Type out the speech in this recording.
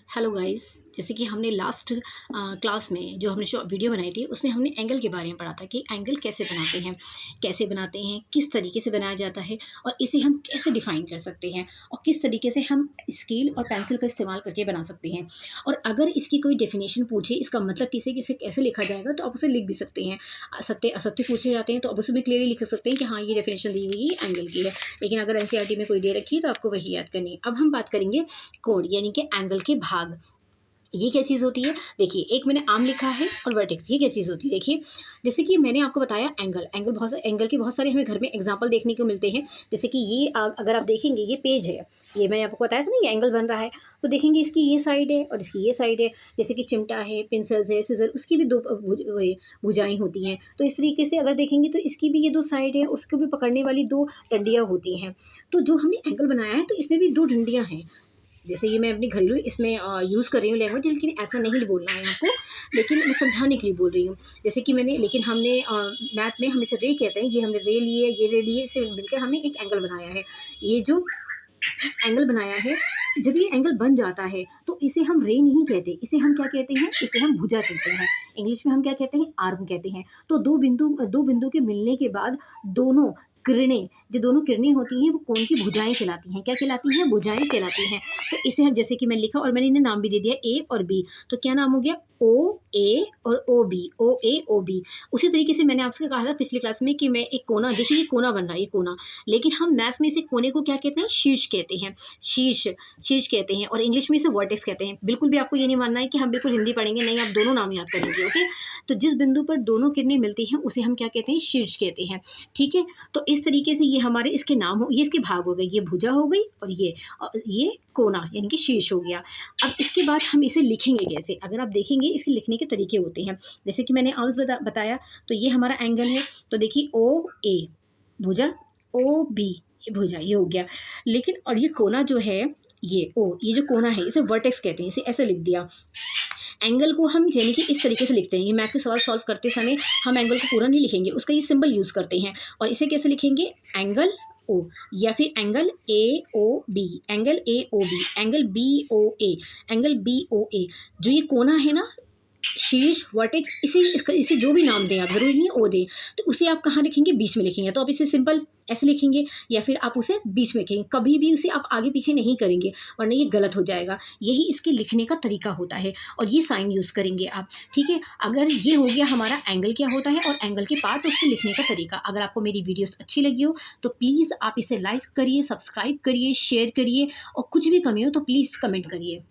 Hello guys. जैसे कि हमने लास्ट क्लास में जो हमने वीडियो बनाई थी उसमें हमने एंगल के बारे में पढ़ा था कि एंगल कैसे बनाते हैं, किस तरीके से बनाया जाता है और इसे हम कैसे डिफाइन कर सकते हैं और किस तरीके से हम स्केल और पेंसिल का इस्तेमाल करके बना सकते हैं। और अगर इसकी कोई डेफिनेशन पूछे, इसका मतलब किसे किसे कैसे लिखा जाएगा, तो आप उसे लिख भी सकते हैं। सत्य असत्य पूछे जाते हैं तो आप उसमें क्लियरली लिख सकते हैं कि हाँ, ये डेफिनेशन दी हुई है एंगल की है। लेकिन अगर एनसीईआरटी में कोई दे रखी है तो आपको वही याद करनी है। अब हम बात करेंगे कोण यानी कि एंगल के भाग। ये क्या चीज़ होती है? देखिए, एक मैंने आम लिखा है और वर्टेक्स, ये क्या चीज़ होती है? देखिए, जैसे कि मैंने आपको बताया एंगल के बहुत सारे हमें घर में एग्जांपल देखने को मिलते हैं। जैसे कि ये अगर आप देखेंगे, ये पेज है, ये मैंने आपको बताया था ना, ये एंगल बन रहा है। तो देखेंगे इसकी ये साइड है और इसकी ये साइड है। जैसे कि चिमटा है, पेंसिल्स है, सीजर, उसकी भी दो भुजाएं होती हैं। तो इस तरीके से अगर देखेंगे तो इसकी भी ये दो साइड है, उसको भी पकड़ने वाली दो डंडियाँ होती हैं। तो जो हमने एंगल बनाया है तो इसमें भी दो डंडियाँ हैं। जैसे ये मैं अपनी घरेलू इसमें यूज़ कर रही हूँ लैंग्वेज, लेकिन ऐसा नहीं बोलना है आपको, लेकिन मैं समझाने के लिए बोल रही हूँ। जैसे कि लेकिन हमने मैथ में हम इसे रे कहते हैं, ये हमने रे लिए, ये रे लिए, इससे मिलकर हमने एक एंगल बनाया है। ये जो एंगल बनाया है, जब ये एंगल बन जाता है तो इसे हम रे नहीं कहते, इसे हम क्या कहते हैं? इसे हम भुजा कहते हैं। इंग्लिश में हम क्या कहते हैं? आर्म कहते हैं। तो दो बिंदु के मिलने के बाद दोनों किरणें, जो दोनों किरणें होती हैं, वो कोण की भुजाएं कहलाती हैं। क्या कहलाती हैं? भुजाएं कहलाती हैं। तो इसे हम, जैसे कि मैंने लिखा और मैंने इन्हें नाम भी दे दिया ए और बी, तो क्या नाम हो गया? ओ ए और ओ बी, ओ ए ओ बी। उसी तरीके से मैंने आपसे कहा था पिछली क्लास में कि मैं एक कोना, देखिए ये कोना बन रहा है, ये कोना, लेकिन हम मैथ्स में इसे कोने को क्या कहते हैं? शीर्ष कहते हैं। शीर्ष शीर्ष कहते हैं, और इंग्लिश में इसे वर्टेक्स कहते हैं। बिल्कुल भी आपको ये नहीं मानना है कि हम बिल्कुल हिंदी पढ़ेंगे, नहीं, आप दोनों नाम याद करेंगे। ओके, तो जिस बिंदु पर दोनों किरणें मिलती हैं उसे हम क्या कहते हैं? शीर्ष कहते हैं। ठीक है, तो इस तरीके से ये हमारे इसके नाम हो, ये इसके भाग हो गए, ये भुजा हो गई और ये कोना यानी कि शीर्ष हो गया। अब इसके बाद हम इसे लिखेंगे कैसे? अगर आप देखेंगे इसके लिखने के तरीके होते हैं। जैसे कि मैंने आर्म्स बताया, तो ये हमारा एंगल है, तो देखिए ओ ए भुजा, ओ बी ये भुजा, ये हो गया। लेकिन और ये कोना जो है, ये जो कोना है, इसे वर्टेक्स कहते हैं, इसे ऐसे लिख दिया। एंगल को हम यानी कि इस तरीके से लिखते हैं। ये मैथ के सवाल सॉल्व करते समय हम एंगल को पूरा नहीं लिखेंगे, उसका ये सिंबल यूज़ करते हैं। और इसे कैसे लिखेंगे? एंगल ओ, या फिर angle A O B, angle A O B, angle B O A, angle B O A. जो ये कोना है ना, शीर्ष, वर्टेक्स, इसे जो भी नाम दें आप, जरूरी नहीं ओ दें, तो उसे आप कहाँ लिखेंगे? बीच में लिखेंगे। तो आप इसे सिंपल ऐसे लिखेंगे या फिर आप उसे बीच में लिखेंगे। कभी भी उसे आप आगे पीछे नहीं करेंगे, वरना ये गलत हो जाएगा। यही इसके लिखने का तरीका होता है, और ये साइन यूज़ करेंगे आप। ठीक है, अगर ये हो गया हमारा एंगल क्या होता है और एंगल के पार्ट, उसके लिखने का तरीका। अगर आपको मेरी वीडियोस अच्छी लगी हो तो प्लीज़ आप इसे लाइक करिए, सब्सक्राइब करिए, शेयर करिए, और कुछ भी कमी हो तो प्लीज़ कमेंट करिए।